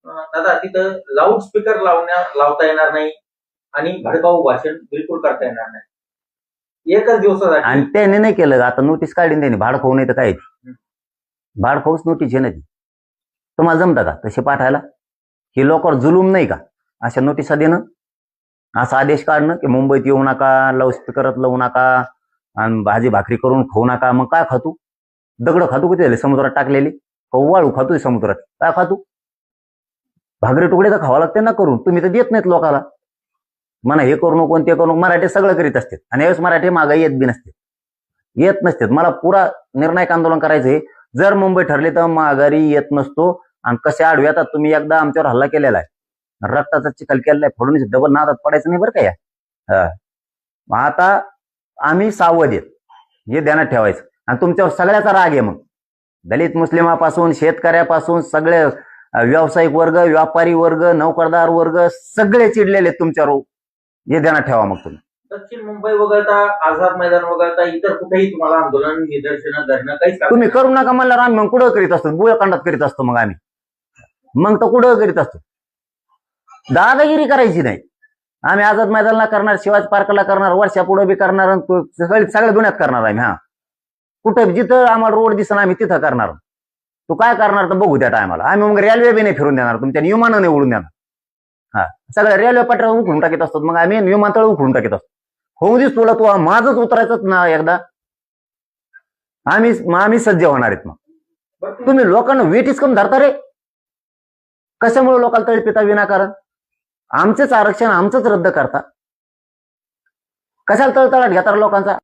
दादा तिथं loud speaker लावता येणार नाही आणि भडकाऊ भाषण बिलकुल करता येणार नाही एकच दिवसासाठी. आणि त्याने नाही केलं, आता नोटीस काढीन त्याने. भाडखाऊ नाही तर काय भाडखाऊच नोटीस आहे ना ती. तुम्हाला जमतं का तसे पाठायला? हे लोकांवर जुलूम नाही का अशा नोटिसा देणं? असा आदेश काढणं की मुंबईत येऊ नका, लाऊडस्पीकरात लावू नका आणि भाजी भाकरी करून खाऊ नका. मग काय खातू? दगड खातू किती झाले समुद्रात टाकलेली? वाळू खातोय समुद्रात? काय खातू? भाकरी तुकडे तर खावा लागते ना करून. तुम्ही तर देत नाहीत लोकाला. म्हणा हे करू नको ते करू नको. मराठी सगळं करीत असते आणि यावेळेस मराठी मागे येत बी नसते, येत नसते. मला पुरा निर्णायक आंदोलन करायचंय. जर मुंबई ठरली तर माघारी येत नसतो. आणि कसे आडवे येतात, तुम्ही एकदा आमच्यावर हल्ला केलेला आहे, रक्ताचा चिखल केलेला आहे, फोडून डबल नादात पडायचं नाही बरं का या. आता आम्ही सावध आहेत हे ध्यानात ठेवायचं. आणि तुमच्यावर सगळ्याचा राग आहे. मग दलित मुस्लिमापासून शेतकऱ्यापासून सगळे व्यावसायिक वर्ग, व्यापारी वर्ग, नोकरदार वर्ग सगळे चिडलेले आहेत तुमच्यावर. हे ध्यानात ठेवा. मग तुम्ही दक्षिण मुंबई वगळता, आझाद मैदान वगळता इतर कुठेही तुम्हाला आंदोलन, निदर्शनं, धरणं काहीच तुम्ही करू नका म्हणल्यावर आम्ही मग कुठं करीत असतो? बुळकांडात करीत असतो मग आम्ही. मग तर कुठं करीत असतो? दादागिरी करायची नाही. आम्ही आझाद मैदानला करणार, शिवाजी पार्कला करणार, वर्षा पुढे बी करणार, सगळ्या दुनियात करणार आम्ही. कुठं जिथं आम्हाला रोड दिसणार आम्ही तिथं करणार. तू काय करणार तर बघू त्या टायमाला. आम्ही मग रेल्वे बी नाही फिरून देणार, तुमच्या विमानं नाही उडून देणार. सगळ्या रेल्वे पटऱ्या उखडून टाकीत असतात. मग आम्ही विमानतळ उखडून टाकीत असतो. होऊ दिस तुला, तू माझंच उतरायचंच ना एकदा. आम्ही सज्ज होणार आहेत. मग तुम्ही लोकांना वेटीच करून धरता रे. कशामुळे लोकांना तळपिता विनाकारण? आमचेच आरक्षण आमचंच रद्द करता. कशाला तळतळाट घेता लोकांचा?